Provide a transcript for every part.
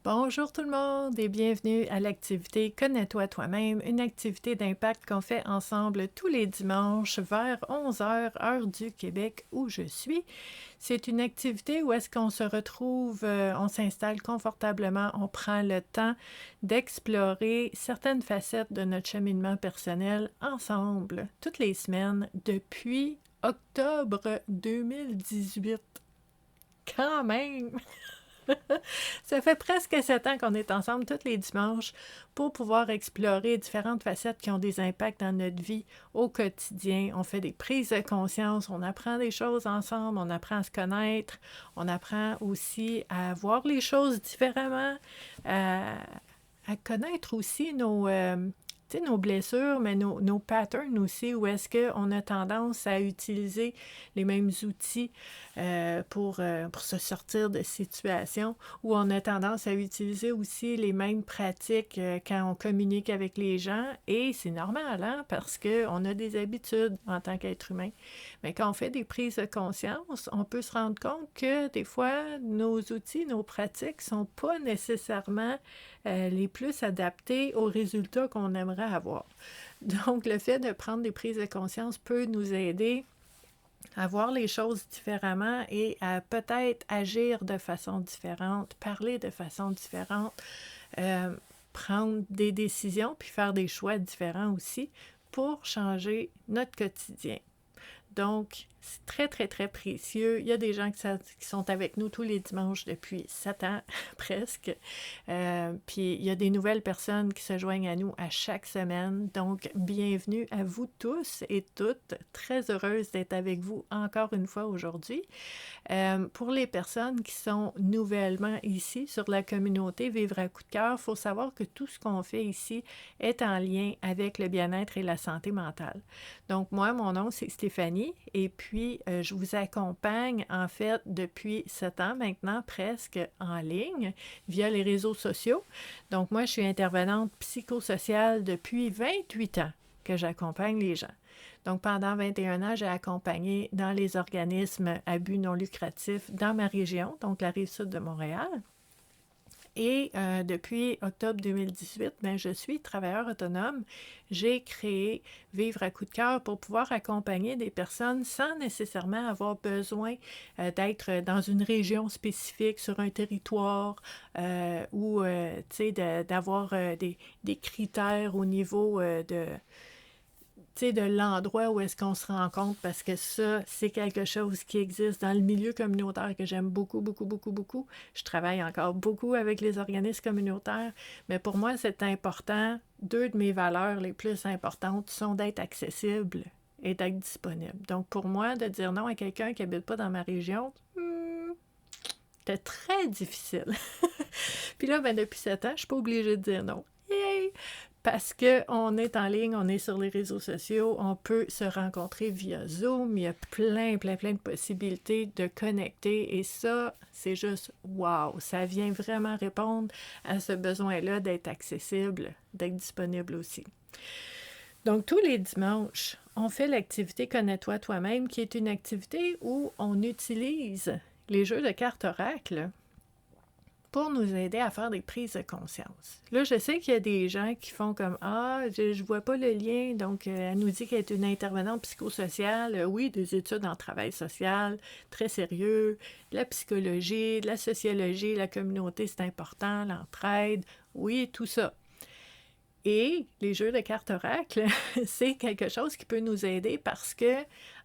Bonjour tout le monde et bienvenue à l'activité Connais-toi toi-même, une activité d'impact qu'on fait ensemble tous les dimanches vers 11 heures, heure du Québec où je suis. C'est une activité où est-ce qu'on se retrouve, on s'installe confortablement, on prend le temps d'explorer certaines facettes de notre cheminement personnel ensemble, toutes les semaines, depuis octobre 2018. Quand même! Ça fait presque 7 ans qu'on est ensemble tous les dimanches pour pouvoir explorer différentes facettes qui ont des impacts dans notre vie au quotidien. On fait des prises de conscience, on apprend des choses ensemble, on apprend à se connaître, on apprend aussi à voir les choses différemment, à, à connaître aussi nos blessures, mais nos patterns aussi, où est-ce qu'on a tendance à utiliser les mêmes outils pour se sortir de situations, où on a tendance à utiliser aussi les mêmes pratiques quand on communique avec les gens, et c'est normal, hein, parce qu'on a des habitudes en tant qu'être humain. Mais quand on fait des prises de conscience, on peut se rendre compte que des fois, nos outils, nos pratiques sont pas nécessairement les plus adaptés aux résultats qu'on aimerait avoir. Donc, le fait de prendre des prises de conscience peut nous aider à voir les choses différemment et à peut-être agir de façon différente, parler de façon différente, prendre des décisions puis faire des choix différents aussi pour changer notre quotidien. Donc, c'est très, très, très précieux. Il y a des gens qui sont avec nous tous les dimanches depuis 7 ans, presque. Puis, il y a des nouvelles personnes qui se joignent à nous à chaque semaine. Donc, bienvenue à vous tous et toutes. Très heureuse d'être avec vous encore une fois aujourd'hui. Pour les personnes qui sont nouvellement ici sur la communauté Vivre à coup de cœur, il faut savoir que tout ce qu'on fait ici est en lien avec le bien-être et la santé mentale. Donc moi, mon nom, c'est Stéphanie et puis je vous accompagne en fait depuis 7 ans maintenant presque en ligne via les réseaux sociaux. Donc moi, je suis intervenante psychosociale depuis 28 ans que j'accompagne les gens. Donc, pendant 21 ans, j'ai accompagné dans les organismes à but non lucratif dans ma région, donc la Rive-Sud de Montréal. Et depuis octobre 2018, je suis travailleur autonome. J'ai créé Vivre à coup de cœur pour pouvoir accompagner des personnes sans nécessairement avoir besoin d'être dans une région spécifique, sur un territoire ou d'avoir des critères au niveau de l'endroit où est-ce qu'on se rencontre, parce que ça, c'est quelque chose qui existe dans le milieu communautaire que j'aime beaucoup, beaucoup, beaucoup, beaucoup. Je travaille encore beaucoup avec les organismes communautaires, mais pour moi, c'est important. 2 de mes valeurs les plus importantes sont d'être accessible et d'être disponible. Donc, pour moi, de dire non à quelqu'un qui n'habite pas dans ma région, c'était très difficile. Puis là, depuis 7 ans, je ne suis pas obligée de dire non. Yay! Parce qu'on est en ligne, on est sur les réseaux sociaux, on peut se rencontrer via Zoom, il y a plein de possibilités de connecter et ça, c'est juste wow! Ça vient vraiment répondre à ce besoin-là d'être accessible, d'être disponible aussi. Donc, tous les dimanches, on fait l'activité Connais-toi toi-même, qui est une activité où on utilise les jeux de cartes oracle pour nous aider à faire des prises de conscience. Là, je sais qu'il y a des gens qui font comme « Ah, je vois pas le lien. » Donc, elle nous dit qu'elle est une intervenante psychosociale. Oui, des études en travail social, très sérieux, de la psychologie, de la sociologie, la communauté, c'est important, l'entraide. Oui, tout ça. Et les jeux de cartes oracle, c'est quelque chose qui peut nous aider parce que,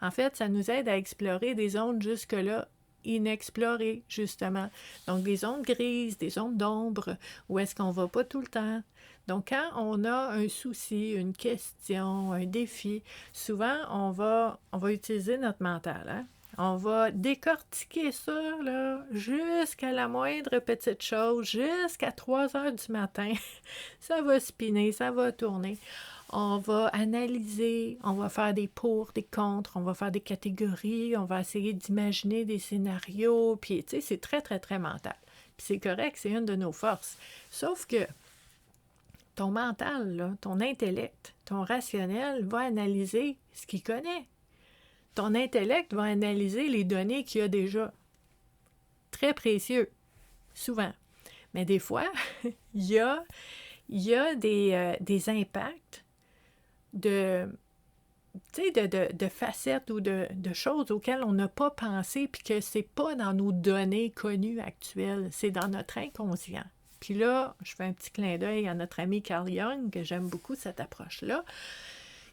en fait, ça nous aide à explorer des zones jusque-là inexplorées, justement. Donc, des zones grises, des zones d'ombre, où est-ce qu'on ne va pas tout le temps. Donc, quand on a un souci, une question, un défi, souvent, on va utiliser notre mental, hein? On va décortiquer ça là, jusqu'à la moindre petite chose, jusqu'à 3 heures du matin. Ça va spinner, ça va tourner. On va analyser, on va faire des pour, des contre, on va faire des catégories, on va essayer d'imaginer des scénarios, puis tu sais, c'est très, très, très mental. Puis c'est correct, c'est une de nos forces. Sauf que ton mental, là, ton intellect, ton rationnel va analyser ce qu'il connaît. Ton intellect va analyser les données qu'il y a déjà. Très précieux, souvent. Mais des fois, il y a des impacts de, de facettes ou de choses auxquelles on n'a pas pensé, puis que c'est pas dans nos données connues actuelles, c'est dans notre inconscient. Puis là, je fais un petit clin d'œil à notre ami Carl Jung, que j'aime beaucoup cette approche-là,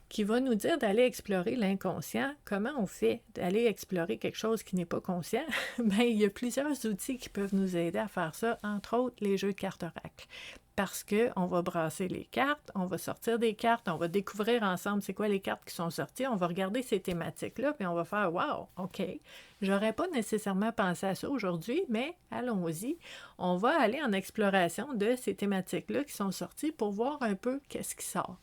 qui va nous dire d'aller explorer l'inconscient. Comment on fait d'aller explorer quelque chose qui n'est pas conscient? Bien, il y a plusieurs outils qui peuvent nous aider à faire ça, entre autres les jeux de cartes oracle. Parce qu'on va brasser les cartes, on va sortir des cartes, on va découvrir ensemble c'est quoi les cartes qui sont sorties, on va regarder ces thématiques-là, puis on va faire « Wow, OK, j'aurais pas nécessairement pensé à ça aujourd'hui, mais allons-y. » On va aller en exploration de ces thématiques-là qui sont sorties pour voir un peu qu'est-ce qui sort.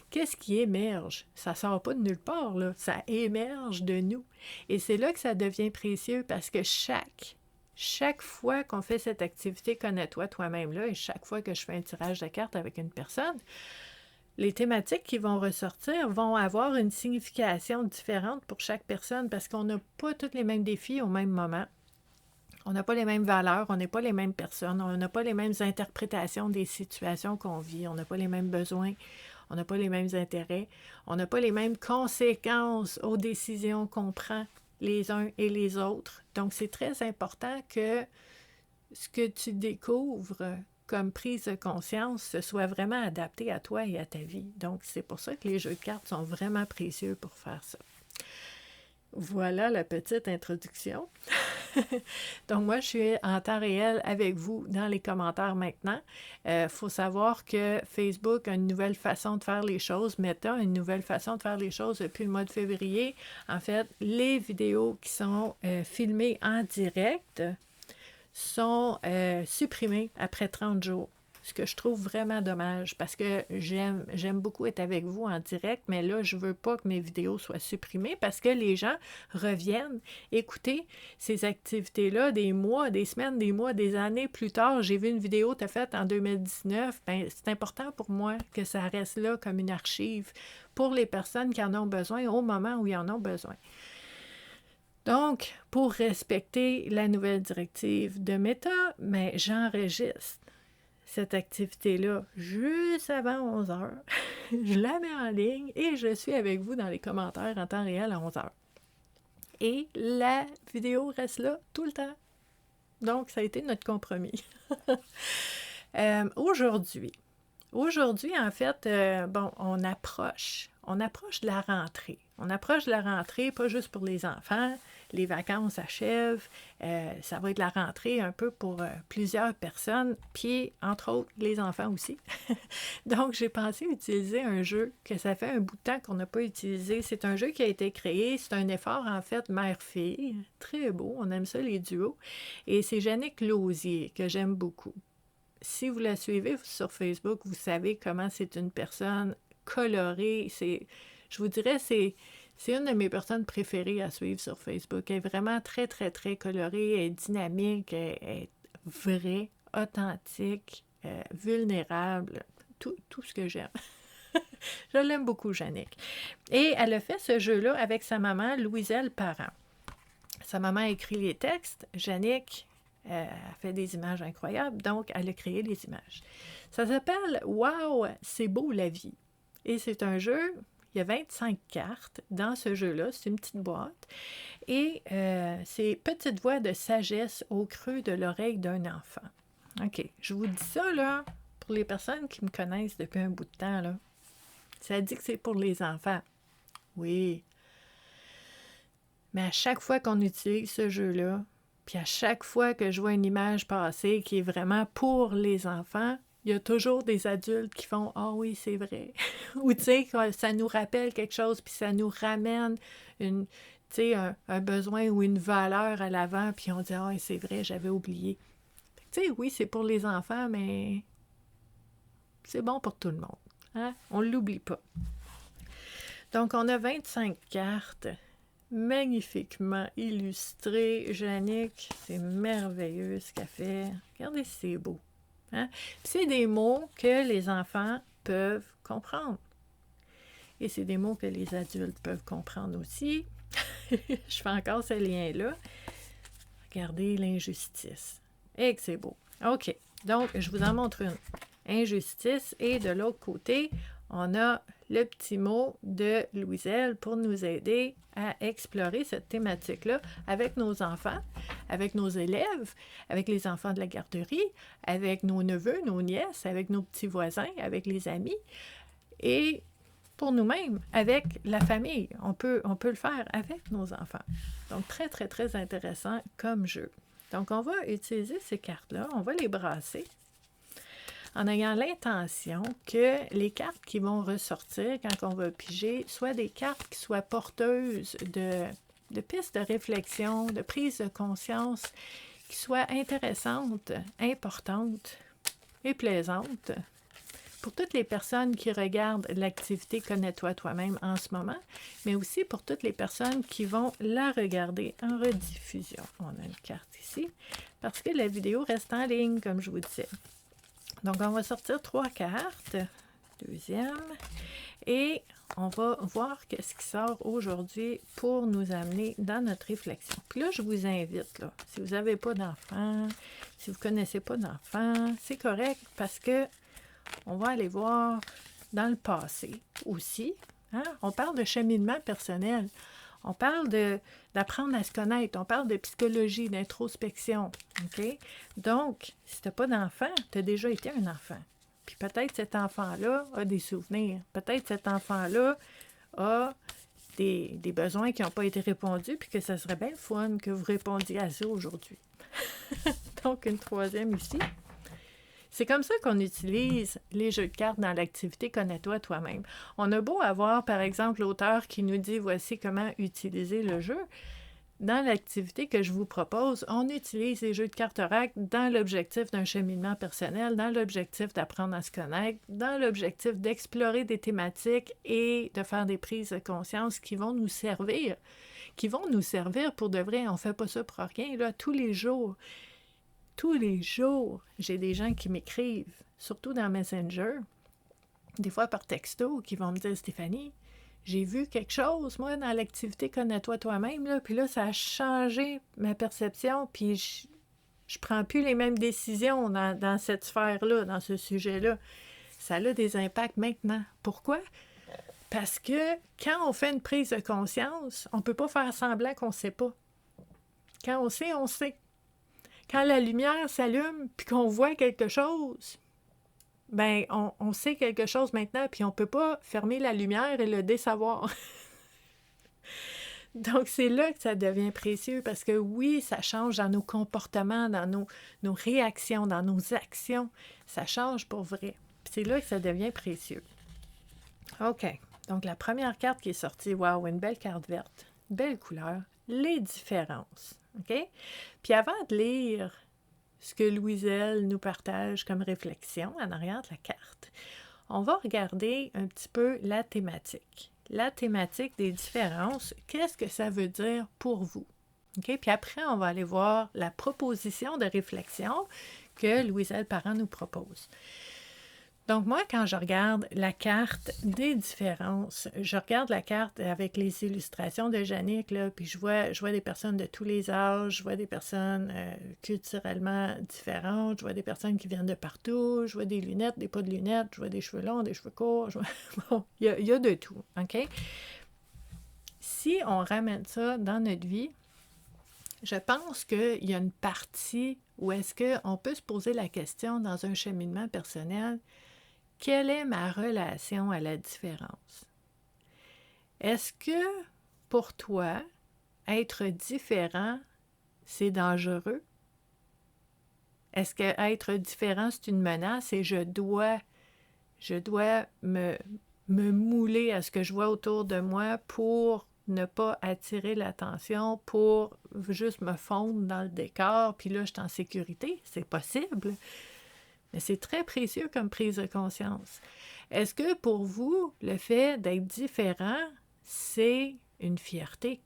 Qu'est-ce qui émerge? Ça ne sort pas de nulle part, là. Ça émerge de nous. Et c'est là que ça devient précieux parce que chaque fois qu'on fait cette activité connais-toi toi-même là, et chaque fois que je fais un tirage de cartes avec une personne, les thématiques qui vont ressortir vont avoir une signification différente pour chaque personne parce qu'on n'a pas tous les mêmes défis au même moment. On n'a pas les mêmes valeurs, on n'est pas les mêmes personnes, on n'a pas les mêmes interprétations des situations qu'on vit, on n'a pas les mêmes besoins. On n'a pas les mêmes intérêts, on n'a pas les mêmes conséquences aux décisions qu'on prend les uns et les autres. Donc, c'est très important que ce que tu découvres comme prise de conscience, ce soit vraiment adapté à toi et à ta vie. Donc, c'est pour ça que les jeux de cartes sont vraiment précieux pour faire ça. Voilà la petite introduction. Donc, moi, je suis en temps réel avec vous dans les commentaires maintenant. Faut savoir que Facebook a une nouvelle façon de faire les choses. Meta a une nouvelle façon de faire les choses depuis le mois de février. En fait, les vidéos qui sont filmées en direct sont supprimées après 30 jours. Ce que je trouve vraiment dommage parce que j'aime beaucoup être avec vous en direct, mais là, je ne veux pas que mes vidéos soient supprimées parce que les gens reviennent écouter ces activités-là des mois, des semaines, des mois, des années plus tard. J'ai vu une vidéo que tu as faite en 2019. Bien, c'est important pour moi que ça reste là comme une archive pour les personnes qui en ont besoin au moment où ils en ont besoin. Donc, pour respecter la nouvelle directive de Meta, mais j'enregistre cette activité-là juste avant 11 heures. Je la mets en ligne et je suis avec vous dans les commentaires en temps réel à 11 heures. Et la vidéo reste là tout le temps. Donc, ça a été notre compromis. Aujourd'hui, en fait, on approche de la rentrée. On approche de la rentrée, pas juste pour les enfants. Les vacances achèvent. Ça va être la rentrée un peu pour plusieurs personnes, puis entre autres les enfants aussi. Donc, j'ai pensé utiliser un jeu que ça fait un bout de temps qu'on n'a pas utilisé. C'est un jeu qui a été créé. C'est un effort, en fait, mère-fille. Très beau. On aime ça, les duos. Et c'est Jannick Lausier, que j'aime beaucoup. Si vous la suivez sur Facebook, vous savez comment c'est une personne colorée. Je vous dirais, c'est une de mes personnes préférées à suivre sur Facebook. Elle est vraiment très, très, très colorée, elle est dynamique, elle est vraie, authentique, vulnérable, tout ce que j'aime. Je l'aime beaucoup, Jannick. Et elle a fait ce jeu-là avec sa maman, Louiselle Parent. Sa maman a écrit les textes, Jannick a fait des images incroyables, donc elle a créé les images. Ça s'appelle « Wow, c'est beau la vie ». Et c'est un jeu, il y a 25 cartes dans ce jeu-là, c'est une petite boîte. Et c'est « Petite voix de sagesse au creux de l'oreille d'un enfant ». OK, je vous dis ça, là, pour les personnes qui me connaissent depuis un bout de temps, là. Ça dit que c'est pour les enfants. Oui. Mais à chaque fois qu'on utilise ce jeu-là, puis à chaque fois que je vois une image passer qui est vraiment pour les enfants, il y a toujours des adultes qui font « Ah oui, c'est vrai ». Ou tu sais, ça nous rappelle quelque chose, puis ça nous ramène un besoin ou une valeur à l'avant, puis on dit « Ah, c'est vrai, j'avais oublié ». Tu sais, oui, c'est pour les enfants, mais c'est bon pour tout le monde. Hein? On ne l'oublie pas. Donc, on a 25 cartes magnifiquement illustrées. Jannick, c'est merveilleux ce qu'elle fait. Regardez si c'est beau. Hein? Puis c'est des mots que les enfants peuvent comprendre. Et c'est des mots que les adultes peuvent comprendre aussi. Je fais encore ce lien-là. Regardez l'injustice. Et que c'est beau. OK. Donc, je vous en montre une. Injustice. Et de l'autre côté, on a le petit mot de Louiselle pour nous aider à explorer cette thématique-là avec nos enfants, avec nos élèves, avec les enfants de la garderie, avec nos neveux, nos nièces, avec nos petits voisins, avec les amis et pour nous-mêmes, avec la famille. On peut le faire avec nos enfants. Donc, très, très, très intéressant comme jeu. Donc, on va utiliser ces cartes-là, on va les brasser en ayant l'intention que les cartes qui vont ressortir quand on va piger soient des cartes qui soient porteuses de pistes de réflexion, de prise de conscience, qui soient intéressantes, importantes et plaisantes pour toutes les personnes qui regardent l'activité Connais-toi toi-même en ce moment, mais aussi pour toutes les personnes qui vont la regarder en rediffusion. On a une carte ici, parce que la vidéo reste en ligne, comme je vous disais. Donc, on va sortir 3 cartes. Deuxième. Et on va voir qu'est-ce qui sort aujourd'hui pour nous amener dans notre réflexion. Puis là, je vous invite, là, si vous n'avez pas d'enfants, si vous ne connaissez pas d'enfants, c'est correct parce que on va aller voir dans le passé aussi. Hein? On parle de cheminement personnel. On parle d'apprendre à se connaître. On parle de psychologie, d'introspection. OK? Donc, si tu n'as pas d'enfant, tu as déjà été un enfant. Puis peut-être cet enfant-là a des souvenirs. Peut-être cet enfant-là a des besoins qui n'ont pas été répondus, puis que ça serait bien fun que vous répondiez à ça aujourd'hui. Donc, une troisième ici. C'est comme ça qu'on utilise les jeux de cartes dans l'activité Connais-toi toi-même. On a beau avoir, par exemple, l'auteur qui nous dit « Voici comment utiliser le jeu ». Dans l'activité que je vous propose, on utilise les jeux de cartes oracle dans l'objectif d'un cheminement personnel, dans l'objectif d'apprendre à se connaître, dans l'objectif d'explorer des thématiques et de faire des prises de conscience qui vont nous servir pour de vrai. On ne fait pas ça pour rien, là, tous les jours, j'ai des gens qui m'écrivent, surtout dans Messenger, des fois par texto, qui vont me dire « Stéphanie, j'ai vu quelque chose, moi, dans l'activité Connais-toi toi-même, là, puis là, ça a changé ma perception, puis je prends plus les mêmes décisions dans cette sphère-là, dans ce sujet-là. Ça a des impacts maintenant. Pourquoi? Parce que quand on fait une prise de conscience, on ne peut pas faire semblant qu'on ne sait pas. Quand on sait, on sait. Quand la lumière s'allume puis qu'on voit quelque chose, ben on sait quelque chose maintenant, puis on ne peut pas fermer la lumière et le désavoir. Donc, c'est là que ça devient précieux, parce que oui, ça change dans nos comportements, dans nos réactions, dans nos actions. Ça change pour vrai. Puis c'est là que ça devient précieux. OK. Donc, la première carte qui est sortie, wow, une belle carte verte, belle couleur, les différences. OK? Puis avant de lire ce que Louiselle nous partage comme réflexion en arrière de la carte, on va regarder un petit peu la thématique. La thématique des différences, qu'est-ce que ça veut dire pour vous? OK? Puis après, on va aller voir la proposition de réflexion que Louiselle Parent nous propose. Donc, moi, quand je regarde la carte des différences, je regarde la carte avec les illustrations de Jannick, là, puis je vois des personnes de tous les âges, je vois des personnes culturellement différentes, je vois des personnes qui viennent de partout, je vois des lunettes, des pas de lunettes, je vois des cheveux longs, des cheveux courts, bon, il y a de tout, OK? Si on ramène ça dans notre vie, je pense qu'il y a une partie où est-ce qu'on peut se poser la question dans un cheminement personnel: quelle est ma relation à la différence? Est-ce que pour toi, être différent, c'est dangereux? Est-ce que être différent, c'est une menace et je dois me mouler à ce que je vois autour de moi pour ne pas attirer l'attention, pour juste me fondre dans le décor, puis là, je suis en sécurité? C'est possible. Mais c'est très précieux comme prise de conscience. Est-ce que pour vous, le fait d'être différent, c'est une fierté?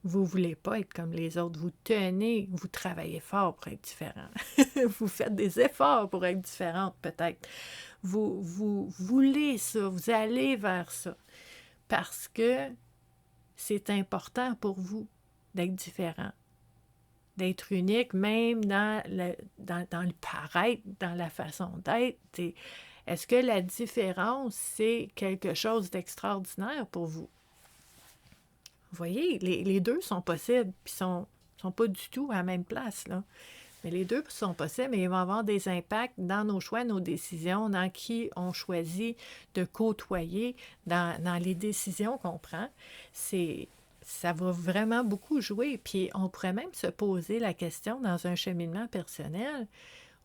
Vous ne voulez pas être comme les autres. Vous tenez, vous travaillez fort pour être différent. Vous faites des efforts pour être différente, peut-être. Vous voulez ça, vous allez vers ça. Parce que c'est important pour vous d'être différent, d'être unique, même dans le paraître, dans la façon d'être. Est-ce que la différence, c'est quelque chose d'extraordinaire pour vous? Vous voyez, les deux sont possibles, puis sont pas du tout à la même place, là. Mais les deux sont possibles, mais ils vont avoir des impacts dans nos choix, nos décisions, dans qui on choisit de côtoyer, dans les décisions qu'on prend. Ça va vraiment beaucoup jouer. Puis on pourrait même se poser la question dans un cheminement personnel,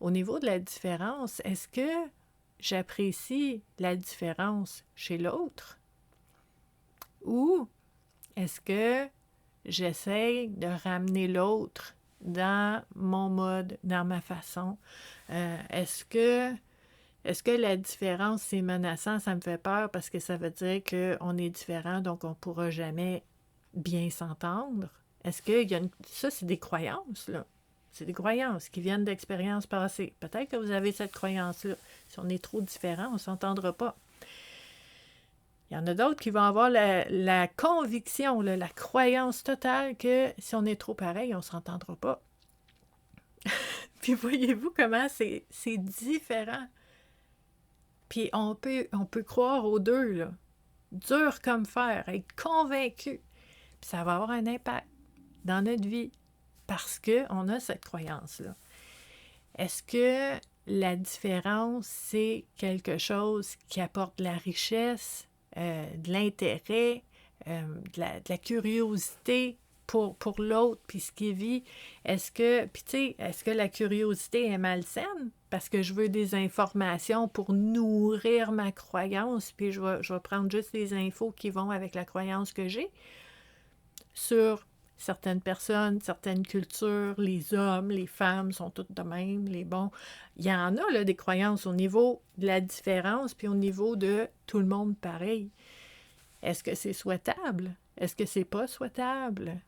au niveau de la différence, est-ce que j'apprécie la différence chez l'autre? Ou est-ce que j'essaie de ramener l'autre dans mon mode, dans ma façon? Est-ce que la différence, c'est menaçant? Ça me fait peur parce que ça veut dire qu'on est différent, donc on ne pourra jamais bien s'entendre? Est-ce qu'il y a Ça, c'est des croyances, là. C'est des croyances qui viennent d'expériences passées. Peut-être que vous avez cette croyance-là. Si on est trop différent, on ne s'entendra pas. Il y en a d'autres qui vont avoir la conviction, là, la croyance totale que si on est trop pareil, on ne s'entendra pas. Puis voyez-vous comment c'est différent. Puis on peut croire aux deux, là. Dur comme fer, être convaincu. Puis ça va avoir un impact dans notre vie parce qu'on a cette croyance-là. Est-ce que la différence, c'est quelque chose qui apporte de la richesse, de l'intérêt, de la curiosité pour l'autre, puis ce qu'il vit? Est-ce que la curiosité est malsaine? Parce que je veux des informations pour nourrir ma croyance, puis je vais prendre juste les infos qui vont avec la croyance que j'ai sur certaines personnes, certaines cultures, les hommes, les femmes sont toutes de même, les bons. Il y en a là, des croyances au niveau de la différence, puis au niveau de tout le monde pareil. Est-ce que c'est souhaitable? Est-ce que c'est pas souhaitable?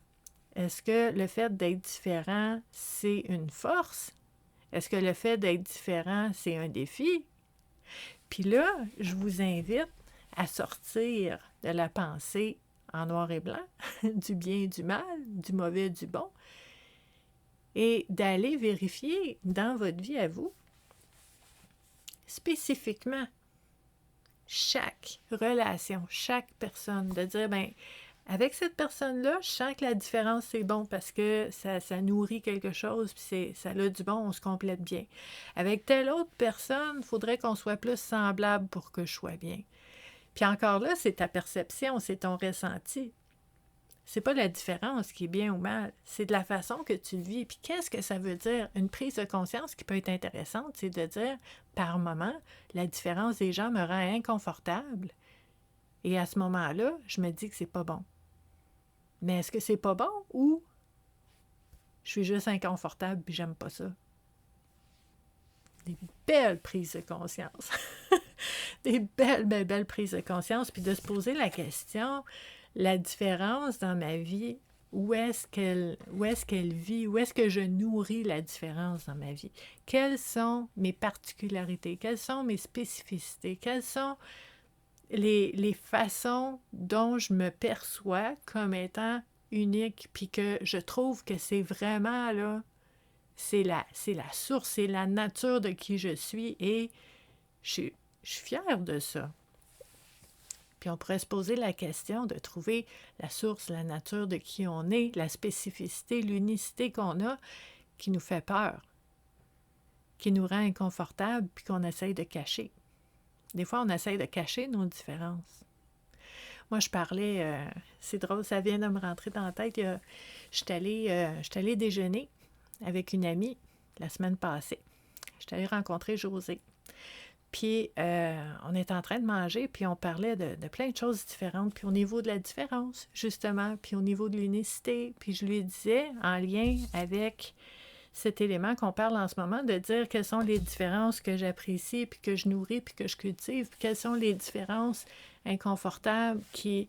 Est-ce que le fait d'être différent, c'est une force? Est-ce que le fait d'être différent, c'est un défi? Puis là, je vous invite à sortir de la pensée en noir et blanc, du bien et du mal, du mauvais et du bon, et d'aller vérifier dans votre vie à vous, spécifiquement, chaque relation, chaque personne, de dire, ben avec cette personne-là, je sens que la différence, c'est bon parce que ça nourrit quelque chose, puis ça a du bon, on se complète bien. Avec telle autre personne, il faudrait qu'on soit plus semblable pour que je sois bien. Puis encore là, c'est ta perception, c'est ton ressenti. C'est pas la différence qui est bien ou mal, c'est de la façon que tu le vis. Puis qu'est-ce que ça veut dire? Une prise de conscience qui peut être intéressante, c'est de dire, par moment, la différence des gens me rend inconfortable. Et à ce moment-là, je me dis que c'est pas bon. Mais est-ce que c'est pas bon ou je suis juste inconfortable puis j'aime pas ça? Des belles prises de conscience. Des belles prises de conscience. Puis de se poser la question, la différence dans ma vie, où est-ce qu'elle vit? Où est-ce que je nourris la différence dans ma vie? Quelles sont mes particularités? Quelles sont mes spécificités? Quelles sont les façons dont je me perçois comme étant unique, puis que je trouve que c'est vraiment, là, c'est la source, c'est la nature de qui je suis, et je suis fière de ça. Puis on pourrait se poser la question de trouver la source, la nature de qui on est, la spécificité, l'unicité qu'on a, qui nous fait peur, qui nous rend inconfortable, puis qu'on essaye de cacher. Des fois, on essaye de cacher nos différences. Moi, je parlais, c'est drôle, ça vient de me rentrer dans la tête. Je suis allée déjeuner avec une amie la semaine passée. Je suis allée rencontrer Josée. Puis, on était en train de manger, puis on parlait de plein de choses différentes. Puis au niveau de la différence, justement, puis au niveau de l'unicité, puis je lui disais, en lien avec cet élément qu'on parle en ce moment, de dire quelles sont les différences que j'apprécie, puis que je nourris, puis que je cultive, puis quelles sont les différences inconfortables qui,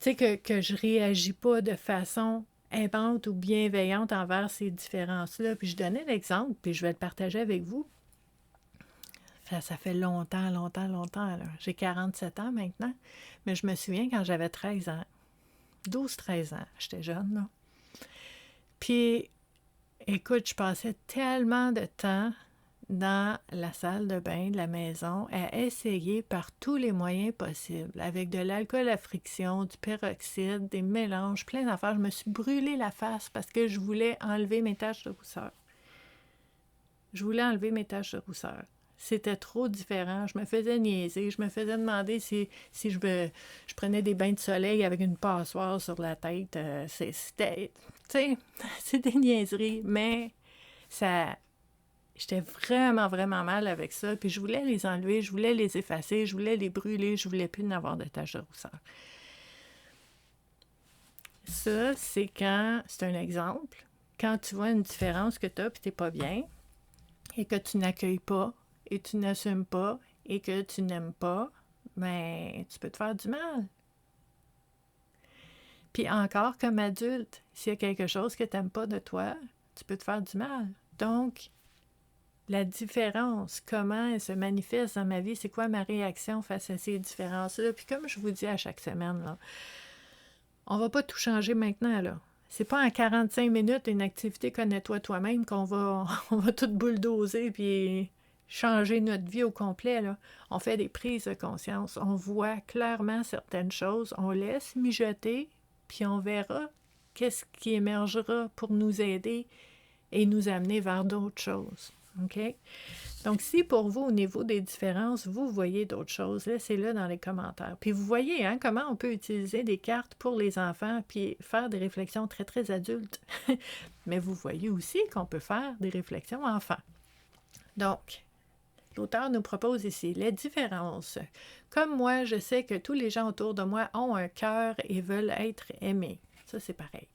tu sais, que je réagis pas de façon aimante ou bienveillante envers ces différences-là. Puis je donnais l'exemple, puis je vais le partager avec vous. Ça fait longtemps, là. J'ai 47 ans maintenant, mais je me souviens quand j'avais 13 ans, 12-13 ans, j'étais jeune, là. Puis, écoute, je passais tellement de temps dans la salle de bain de la maison à essayer par tous les moyens possibles, avec de l'alcool à friction, du peroxyde, des mélanges, plein d'affaires. Je me suis brûlé la face parce que je voulais enlever mes taches de rousseur. Je voulais enlever mes taches de rousseur. C'était trop différent. Je me faisais niaiser. Je me faisais demander si je prenais des bains de soleil avec une passoire sur la tête. C'était, tu sais, c'est des niaiseries, mais ça... J'étais vraiment, vraiment mal avec ça. Puis je voulais les enlever, je voulais les effacer, je voulais les brûler, je voulais plus n'avoir de taches de rousseur. Ça, c'est un exemple, quand tu vois une différence que tu as puis tu n'es pas bien et que tu n'accueilles pas et tu n'assumes pas et que tu n'aimes pas, ben, tu peux te faire du mal. Puis encore, comme adulte, s'il y a quelque chose que tu n'aimes pas de toi, tu peux te faire du mal. Donc, la différence, comment elle se manifeste dans ma vie, c'est quoi ma réaction face à ces différences-là. Puis comme je vous dis à chaque semaine, là, on va pas tout changer maintenant, là. C'est pas en 45 minutes une activité connais-toi toi-même qu'on va, on va tout bulldozer puis changer notre vie au complet, là. On fait des prises de conscience, on voit clairement certaines choses, on laisse mijoter, puis on verra qu'est-ce qui émergera pour nous aider et nous amener vers d'autres choses. OK? Donc, si pour vous, au niveau des différences, vous voyez d'autres choses, laissez-le dans les commentaires. Puis vous voyez comment on peut utiliser des cartes pour les enfants puis faire des réflexions très, très adultes. Mais vous voyez aussi qu'on peut faire des réflexions enfants. Donc, l'auteur nous propose ici les différences. Comme moi, je sais que tous les gens autour de moi ont un cœur et veulent être aimés. Ça, c'est pareil.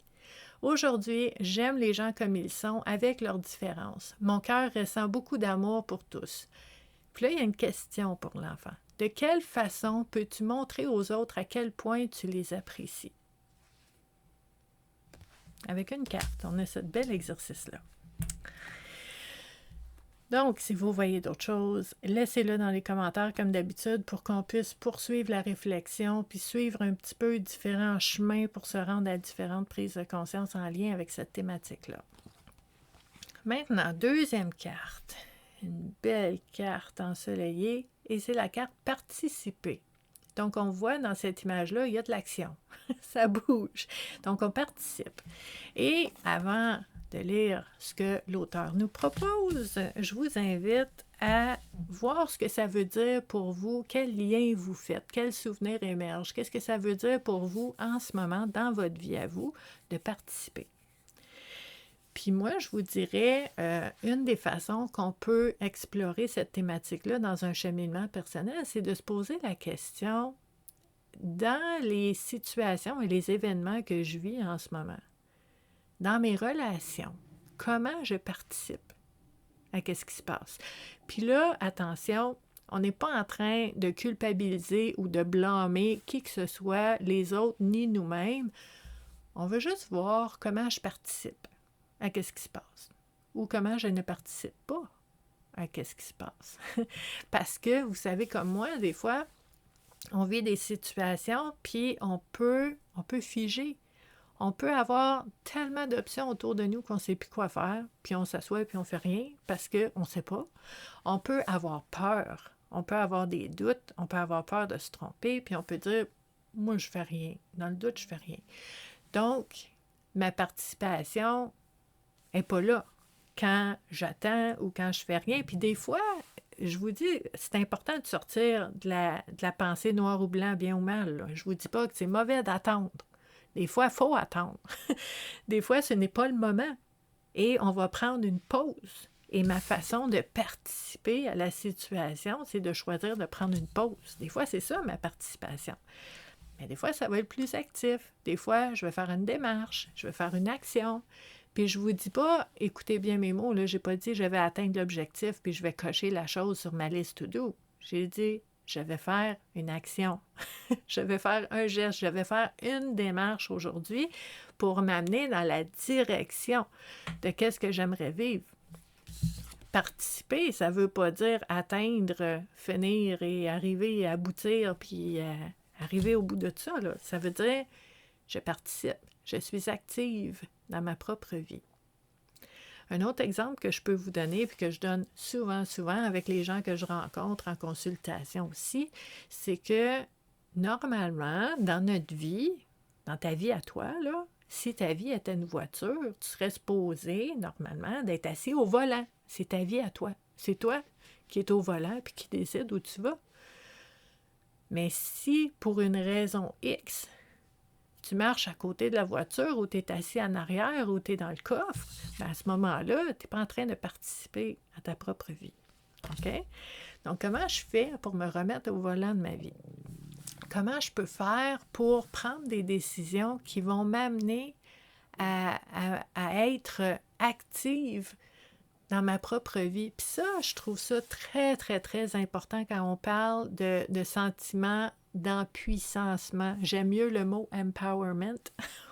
Aujourd'hui, j'aime les gens comme ils sont, avec leurs différences. Mon cœur ressent beaucoup d'amour pour tous. Puis là, il y a une question pour l'enfant. De quelle façon peux-tu montrer aux autres à quel point tu les apprécies? Avec une carte, on a ce bel exercice-là. Donc, si vous voyez d'autres choses, laissez-le dans les commentaires comme d'habitude pour qu'on puisse poursuivre la réflexion puis suivre un petit peu différents chemins pour se rendre à différentes prises de conscience en lien avec cette thématique-là. Maintenant, deuxième carte. Une belle carte ensoleillée et c'est la carte participer. Donc, on voit dans cette image-là, il y a de l'action. Ça bouge. Donc, on participe. Et avant de lire ce que l'auteur nous propose, je vous invite à voir ce que ça veut dire pour vous, quel lien vous faites, quel souvenir émerge, qu'est-ce que ça veut dire pour vous en ce moment, dans votre vie à vous, de participer. Puis moi, je vous dirais, une des façons qu'on peut explorer cette thématique-là dans un cheminement personnel, c'est de se poser la question, dans les situations et les événements que je vis en ce moment, dans mes relations, comment je participe à ce qui se passe. Puis là, attention, on n'est pas en train de culpabiliser ou de blâmer qui que ce soit, les autres, ni nous-mêmes. On veut juste voir comment je participe à ce qui se passe ou comment je ne participe pas à ce qui se passe. Parce que, vous savez, comme moi, des fois, on vit des situations, puis on peut figer. On peut avoir tellement d'options autour de nous qu'on ne sait plus quoi faire, puis on s'assoit puis on ne fait rien parce qu'on ne sait pas. On peut avoir peur, on peut avoir des doutes, on peut avoir peur de se tromper, puis on peut dire « moi, je ne fais rien ». Dans le doute, je ne fais rien. Donc, ma participation n'est pas là quand j'attends ou quand je ne fais rien. Puis des fois, je vous dis, c'est important de sortir de la pensée noir ou blanc, bien ou mal. Là. Je ne vous dis pas que c'est mauvais d'attendre. Des fois, il faut attendre. Des fois, ce n'est pas le moment. Et on va prendre une pause. Et ma façon de participer à la situation, c'est de choisir de prendre une pause. Des fois, c'est ça, ma participation. Mais des fois, ça va être plus actif. Des fois, je vais faire une démarche, je vais faire une action. Puis je vous dis pas, écoutez bien mes mots, là, j'ai pas dit je vais atteindre l'objectif puis je vais cocher la chose sur ma liste to do. J'ai dit je vais faire une action. Je vais faire un geste, je vais faire une démarche aujourd'hui pour m'amener dans la direction de qu'est-ce que j'aimerais vivre. Participer, ça veut pas dire atteindre, finir et arriver à aboutir puis arriver au bout de ça. Là. Ça veut dire je participe, je suis active, dans ma propre vie. Un autre exemple que je peux vous donner, puis que je donne souvent avec les gens que je rencontre en consultation aussi, c'est que normalement, dans notre vie, dans ta vie à toi, là, si ta vie était une voiture, tu serais supposé, normalement, d'être assis au volant. C'est ta vie à toi. C'est toi qui es au volant puis qui décide où tu vas. Mais si, pour une raison X, tu marches à côté de la voiture ou tu es assis en arrière ou tu es dans le coffre, bien à ce moment-là, tu n'es pas en train de participer à ta propre vie. OK? Donc, comment je fais pour me remettre au volant de ma vie? Comment je peux faire pour prendre des décisions qui vont m'amener à être active dans ma propre vie? Puis ça, je trouve ça très, très, très important quand on parle de sentiments d'empuissancement. J'aime mieux le mot empowerment,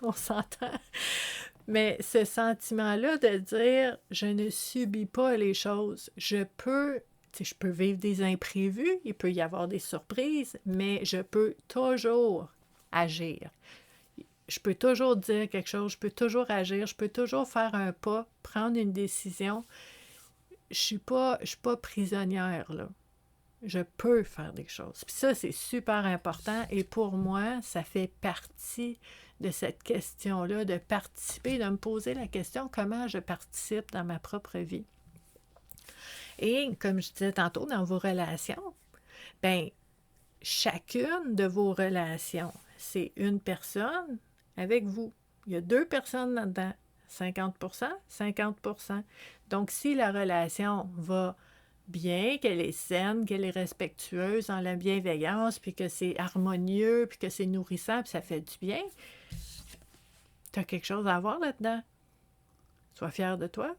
on s'entend. Mais ce sentiment-là de dire, je ne subis pas les choses, je peux vivre des imprévus, il peut y avoir des surprises, mais je peux toujours agir. Je peux toujours dire quelque chose, je peux toujours agir, je peux toujours faire un pas, prendre une décision. Je suis pas prisonnière, là. Je peux faire des choses. Puis ça, c'est super important. Et pour moi, ça fait partie de cette question-là, de participer, de me poser la question comment je participe dans ma propre vie. Et comme je disais tantôt, dans vos relations, bien, chacune de vos relations, c'est une personne avec vous. Il y a 2 personnes là-dedans. 50%, 50%. Donc, si la relation va bien, qu'elle est saine, qu'elle est respectueuse dans la bienveillance, puis que c'est harmonieux, puis que c'est nourrissant, puis ça fait du bien, tu as quelque chose à voir là-dedans. Sois fier de toi.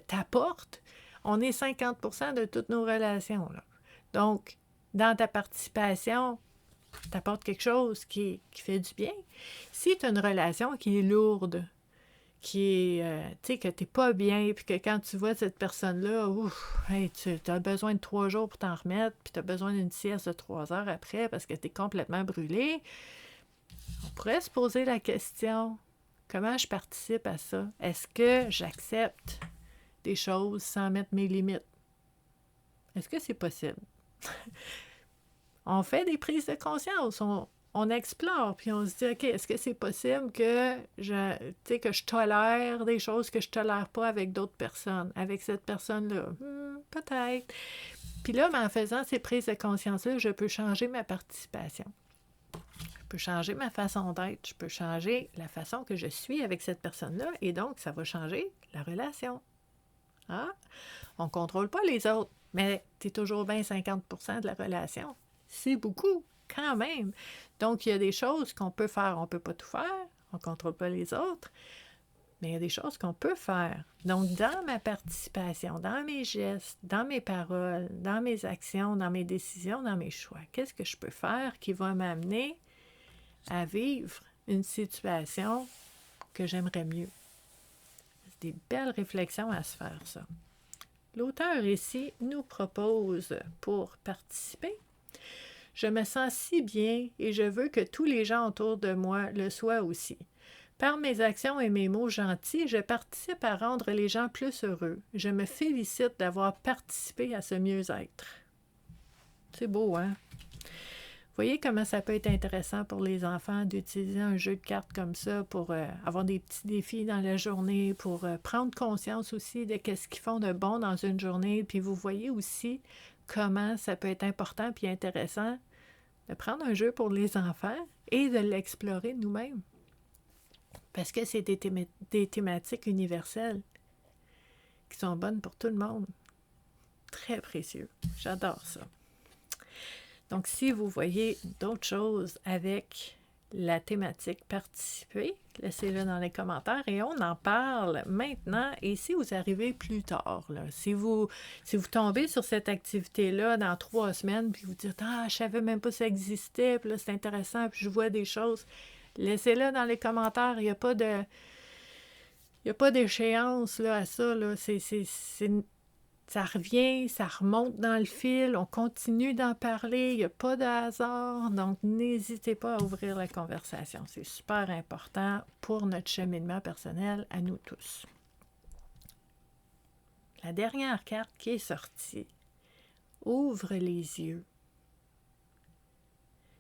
T'apportes. On est 50% de toutes nos relations, là. Donc, dans ta participation, t'apportes quelque chose qui fait du bien. Si tu as une relation qui est lourde, qui est, tu sais, que t'es pas bien, puis que quand tu vois cette personne-là, ouf, hey, tu as besoin de 3 jours pour t'en remettre, puis tu as besoin d'une sieste de 3 heures après parce que tu es complètement brûlé, on pourrait se poser la question, comment je participe à ça? Est-ce que j'accepte des choses sans mettre mes limites? Est-ce que c'est possible? On fait des prises de conscience, on explore, puis on se dit, OK, est-ce que c'est possible que je tolère des choses que je ne tolère pas avec d'autres personnes, avec cette personne-là? Peut-être. Puis là, en faisant ces prises de conscience-là, je peux changer ma participation. Je peux changer ma façon d'être, je peux changer la façon que je suis avec cette personne-là, et donc, ça va changer la relation. Ah, on ne contrôle pas les autres, mais tu es toujours bien 50% de la relation. C'est beaucoup, quand même. Donc, il y a des choses qu'on peut faire. On ne peut pas tout faire, on ne contrôle pas les autres, mais il y a des choses qu'on peut faire. Donc, dans ma participation, dans mes gestes, dans mes paroles, dans mes actions, dans mes décisions, dans mes choix, qu'est-ce que je peux faire qui va m'amener à vivre une situation que j'aimerais mieux? C'est des belles réflexions à se faire, ça. L'auteur ici nous propose pour participer: je me sens si bien et je veux que tous les gens autour de moi le soient aussi. Par mes actions et mes mots gentils, je participe à rendre les gens plus heureux. Je me félicite d'avoir participé à ce mieux-être. C'est beau, hein? Voyez comment ça peut être intéressant pour les enfants d'utiliser un jeu de cartes comme ça pour avoir des petits défis dans la journée, pour prendre conscience aussi de ce qu'ils font de bon dans une journée. Puis vous voyez aussi comment ça peut être important puis intéressant de prendre un jeu pour les enfants et de l'explorer nous-mêmes. Parce que c'est des thématiques universelles qui sont bonnes pour tout le monde. Très précieux. J'adore ça. Donc, si vous voyez d'autres choses avec la thématique participer, laissez-le dans les commentaires et on en parle maintenant. Et si vous arrivez plus tard, là, si vous tombez sur cette activité-là dans 3 semaines, puis vous dites « Ah, je savais même pas que ça existait, puis là, c'est intéressant, puis je vois des choses », laissez-le dans les commentaires. Il n'y a pas d'échéance là, à ça. Là. Ça revient, ça remonte dans le fil, on continue d'en parler, il n'y a pas de hasard, donc n'hésitez pas à ouvrir la conversation. C'est super important pour notre cheminement personnel à nous tous. La dernière carte qui est sortie, ouvre les yeux.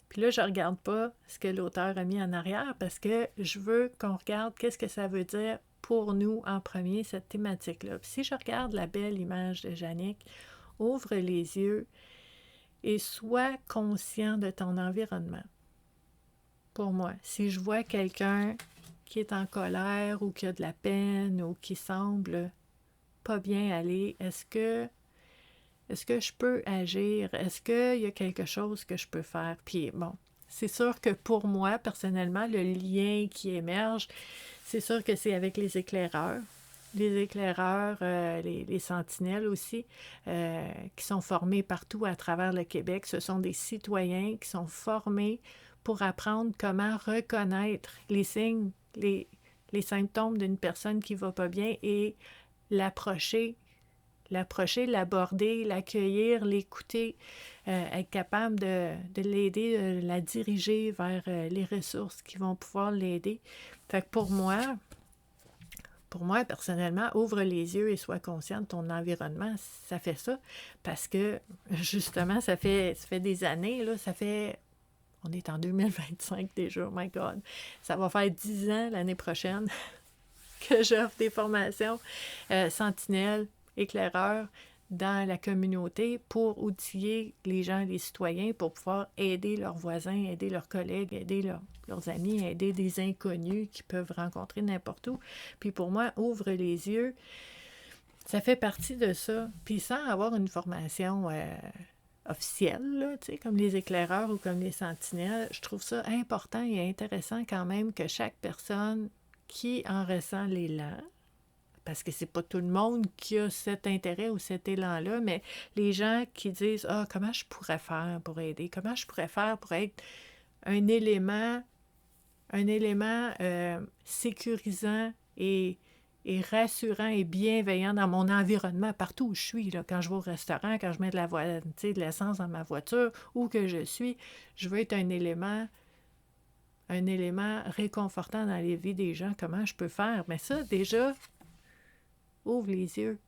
Puis là, je ne regarde pas ce que l'auteur a mis en arrière parce que je veux qu'on regarde qu'est-ce que ça veut dire pour nous en premier, cette thématique-là. Puis si je regarde la belle image de Jannick, ouvre les yeux et sois conscient de ton environnement. Pour moi, si je vois quelqu'un qui est en colère ou qui a de la peine ou qui semble pas bien aller, est-ce que je peux agir? Est-ce qu'il y a quelque chose que je peux faire? Puis bon, c'est sûr que pour moi, personnellement, le lien qui émerge, c'est sûr que c'est avec les éclaireurs. Les éclaireurs, les sentinelles aussi, qui sont formés partout à travers le Québec. Ce sont des citoyens qui sont formés pour apprendre comment reconnaître les signes, les symptômes d'une personne qui ne va pas bien et l'approcher, l'aborder, l'accueillir, l'écouter, être capable de l'aider, de la diriger vers les ressources qui vont pouvoir l'aider. Fait que pour moi, personnellement, ouvre les yeux et sois conscient de ton environnement. Ça fait ça parce que, justement, ça fait des années, là, on est en 2025 déjà, oh my God. Ça va faire 10 ans l'année prochaine que j'offre des formations sentinelles, éclaireurs dans la communauté pour outiller les gens, les citoyens, pour pouvoir aider leurs voisins, aider leurs collègues, aider leurs amis, aider des inconnus qui peuvent rencontrer n'importe où. Puis pour moi, ouvre les yeux, ça fait partie de ça. Puis sans avoir une formation officielle, là, comme les éclaireurs ou comme les sentinelles, je trouve ça important et intéressant quand même que chaque personne qui en ressent l'élan, parce que c'est pas tout le monde qui a cet intérêt ou cet élan-là, mais les gens qui disent « Ah, comment je pourrais faire pour aider? Comment je pourrais faire pour être un élément sécurisant et rassurant et bienveillant dans mon environnement, partout où je suis, là, quand je vais au restaurant, quand je mets de l'essence dans ma voiture, où que je suis, je veux être un élément réconfortant dans les vies des gens. Comment je peux faire? Mais ça, déjà, ouvre les yeux.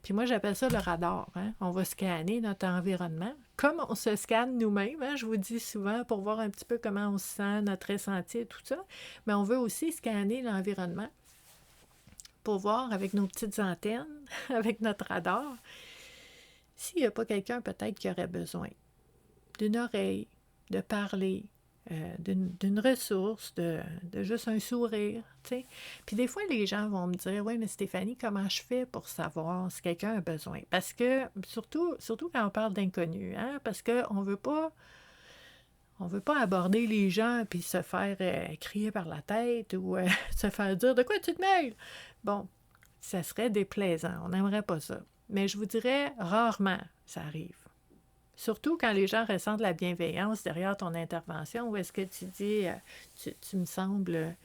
Puis moi, j'appelle ça le radar. Hein? On va scanner notre environnement, comme on se scanne nous-mêmes. Hein? Je vous dis souvent pour voir un petit peu comment on se sent, notre ressenti et tout ça. Mais on veut aussi scanner l'environnement pour voir avec nos petites antennes, avec notre radar, s'il n'y a pas quelqu'un peut-être qui aurait besoin d'une oreille, de parler, d'une ressource, de juste un sourire, tu sais. Puis des fois, les gens vont me dire « Oui, mais Stéphanie, comment je fais pour savoir si quelqu'un a besoin? » Parce que, surtout quand on parle d'inconnus, hein, parce qu'on veut pas aborder les gens puis se faire crier par la tête ou se faire dire « De quoi tu te mêles? » Bon, ça serait déplaisant. On n'aimerait pas ça. Mais je vous dirais, rarement, ça arrive. Surtout quand les gens ressentent la bienveillance derrière ton intervention, où est-ce que tu dis tu me sembles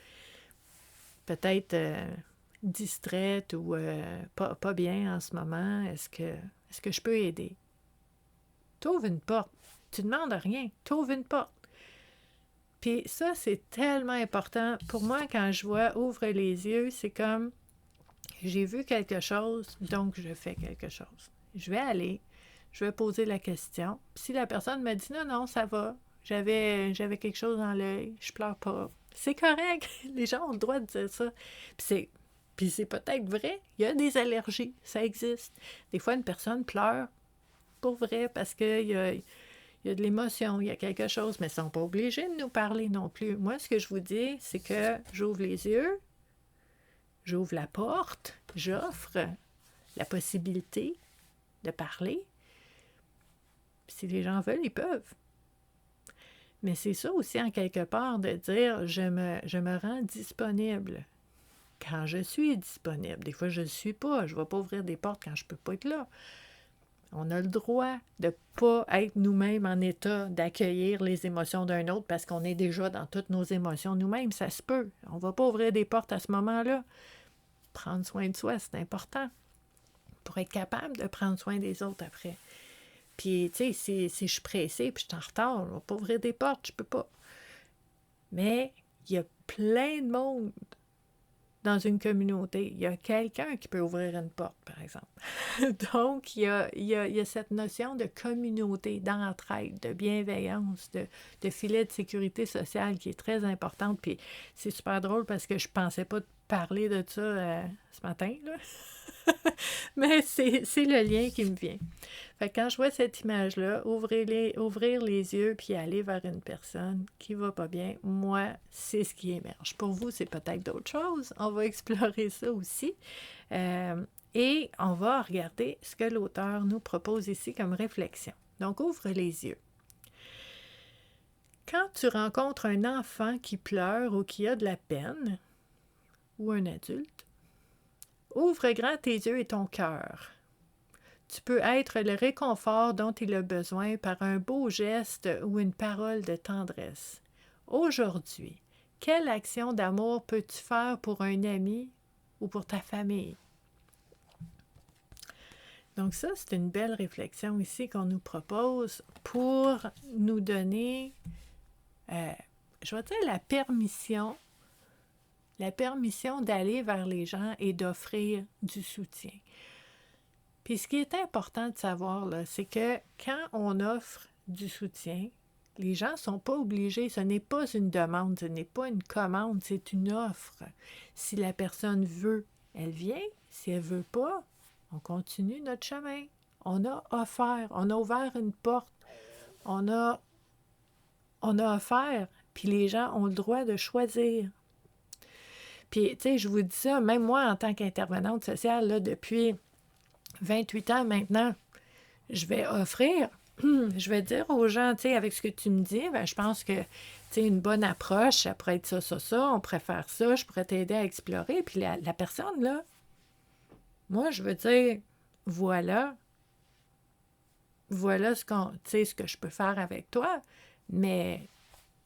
peut-être distraite ou pas bien en ce moment, est-ce que je peux aider? T'ouvres une porte. Tu ne demandes rien. T'ouvres une porte. Puis ça, c'est tellement important. Pour moi, quand je vois « ouvre les yeux », c'est comme j'ai vu quelque chose, donc je fais quelque chose. Je vais aller. Je vais poser la question. Puis si la personne me dit « Non, ça va. J'avais quelque chose dans l'œil. Je pleure pas. » C'est correct. Les gens ont le droit de dire ça. Puis c'est peut-être vrai. Il y a des allergies. Ça existe. Des fois, une personne pleure pour vrai parce qu'il y a de l'émotion, il y a quelque chose, mais ils ne sont pas obligés de nous parler non plus. Moi, ce que je vous dis, c'est que j'ouvre les yeux, j'ouvre la porte, j'offre la possibilité de parler. Si les gens veulent, ils peuvent. Mais c'est ça aussi, en quelque part, de dire je me rends disponible quand je suis disponible. Des fois, je ne le suis pas. Je ne vais pas ouvrir des portes quand je ne peux pas être là. On a le droit de ne pas être nous-mêmes en état d'accueillir les émotions d'un autre parce qu'on est déjà dans toutes nos émotions nous-mêmes. Ça se peut. On ne va pas ouvrir des portes à ce moment-là. Prendre soin de soi, c'est important. pour être capable de prendre soin des autres après. Puis, tu sais, si je suis pressée puis je suis en retard, je vais pas ouvrir des portes, je peux pas. Mais il y a plein de monde dans une communauté. Il y a quelqu'un qui peut ouvrir une porte, par exemple. Donc, il y a cette notion de communauté, d'entraide, de bienveillance, de filet de sécurité sociale qui est très importante. Puis c'est super drôle parce que je pensais pas parler de ça ce matin, là. Mais c'est le lien qui me vient. Fait que quand je vois cette image-là, ouvrir les yeux puis aller vers une personne qui va pas bien, moi, c'est ce qui émerge. Pour vous, c'est peut-être d'autres choses. On va explorer ça aussi. Et on va regarder ce que l'auteur nous propose ici comme réflexion. Donc, ouvre les yeux. Quand tu rencontres un enfant qui pleure ou qui a de la peine, ou un adulte, ouvre grand tes yeux et ton cœur. Tu peux être le réconfort dont il a besoin par un beau geste ou une parole de tendresse. Aujourd'hui, quelle action d'amour peux-tu faire pour un ami ou pour ta famille? Donc ça, c'est une belle réflexion ici qu'on nous propose pour nous donner, je vais dire, la permission d'aller vers les gens et d'offrir du soutien. Puis ce qui est important de savoir, là, c'est que quand on offre du soutien, les gens ne sont pas obligés, ce n'est pas une demande, ce n'est pas une commande, c'est une offre. Si la personne veut, elle vient. Si elle ne veut pas, on continue notre chemin. On a offert, on a ouvert une porte, on a offert, puis les gens ont le droit de choisir. Puis, tu sais, je vous dis ça, même moi, en tant qu'intervenante sociale, là, depuis 28 ans maintenant, je vais offrir, je vais dire aux gens, tu sais, avec ce que tu me dis, ben, je pense que, tu sais, une bonne approche, ça pourrait être ça, on pourrait faire ça, je pourrais t'aider à explorer. Puis la personne, là, moi, je veux dire, voilà ce que je peux faire avec toi, mais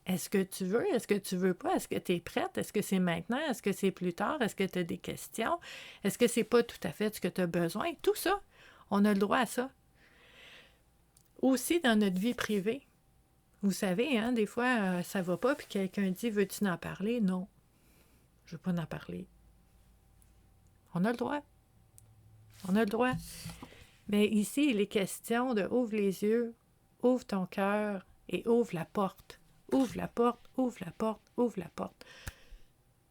est-ce que tu veux? Est-ce que tu veux pas? Est-ce que tu es prête? Est-ce que c'est maintenant? Est-ce que c'est plus tard? Est-ce que tu as des questions? Est-ce que c'est pas tout à fait ce que tu as besoin? Tout ça, on a le droit à ça. Aussi dans notre vie privée. Vous savez, hein, des fois, ça va pas, puis quelqu'un dit, veux-tu en parler? Non, je veux pas en parler. On a le droit. On a le droit. Mais ici, il est question de ouvre les yeux, ouvre ton cœur et ouvre la porte. Ouvre la porte, ouvre la porte, ouvre la porte.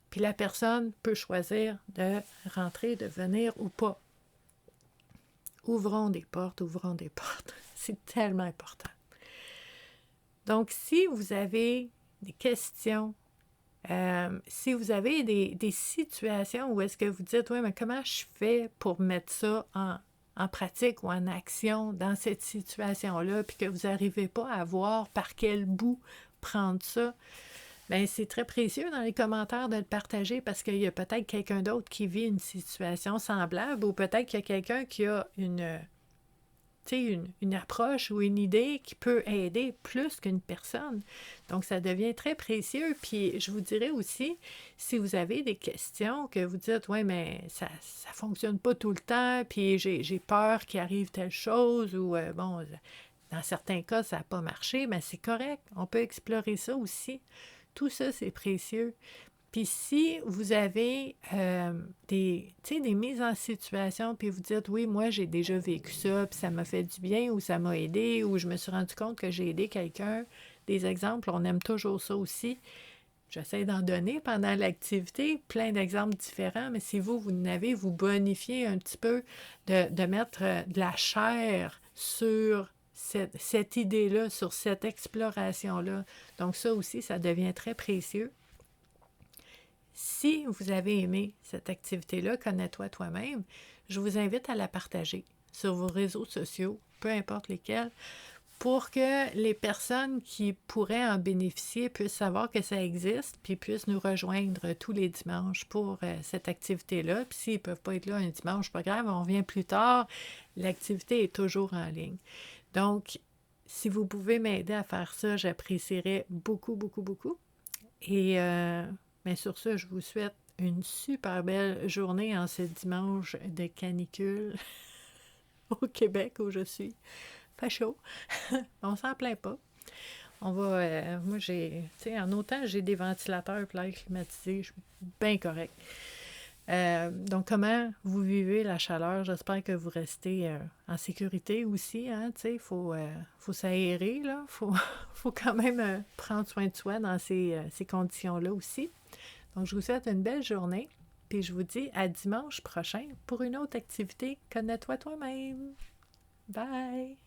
Puis la personne peut choisir de rentrer, de venir ou pas. Ouvrons des portes, ouvrons des portes. C'est tellement important. Donc, si vous avez des questions, si vous avez des situations où est-ce que vous dites, oui, mais comment je fais pour mettre ça en pratique ou en action dans cette situation-là, puis que vous n'arrivez pas à voir par quel bout prendre ça, bien, c'est très précieux dans les commentaires de le partager parce qu'il y a peut-être quelqu'un d'autre qui vit une situation semblable ou peut-être qu'il y a quelqu'un qui a une approche ou une idée qui peut aider plus qu'une personne. Donc, ça devient très précieux. Puis, je vous dirais aussi, si vous avez des questions que vous dites, oui, mais ça fonctionne pas tout le temps, puis j'ai peur qu'il arrive telle chose, ou bon, dans certains cas, ça n'a pas marché, mais c'est correct. On peut explorer ça aussi. Tout ça, c'est précieux. Puis si vous avez des mises en situation, puis vous dites, oui, moi, j'ai déjà vécu ça, puis ça m'a fait du bien, ou ça m'a aidé, ou je me suis rendu compte que j'ai aidé quelqu'un, des exemples, on aime toujours ça aussi. J'essaie d'en donner pendant l'activité, plein d'exemples différents, mais si vous n'avez, vous bonifiez un petit peu de mettre de la chair sur cette idée-là, sur cette exploration-là. Donc ça aussi, ça devient très précieux. Si vous avez aimé cette activité-là, connais-toi toi-même, je vous invite à la partager sur vos réseaux sociaux, peu importe lesquels, pour que les personnes qui pourraient en bénéficier puissent savoir que ça existe, puis puissent nous rejoindre tous les dimanches pour cette activité-là. Puis s'ils ne peuvent pas être là un dimanche, pas grave, on revient plus tard. L'activité est toujours en ligne. Donc, si vous pouvez m'aider à faire ça, j'apprécierais beaucoup, beaucoup, beaucoup. Et mais sur ce, je vous souhaite une super belle journée en ce dimanche de canicule. au Québec où je suis. Pas chaud. On s'en plaint pas. On va. Moi, j'ai. Tu sais, en autant, j'ai des ventilateurs et l'air climatisé, je suis bien correct. Donc, comment vous vivez la chaleur? J'espère que vous restez en sécurité aussi. Hein, tu sais, faut s'aérer, là. Faut quand même prendre soin de soi dans ces conditions-là aussi. Donc, je vous souhaite une belle journée. Puis, je vous dis à dimanche prochain pour une autre activité. Connais-toi toi-même. Bye!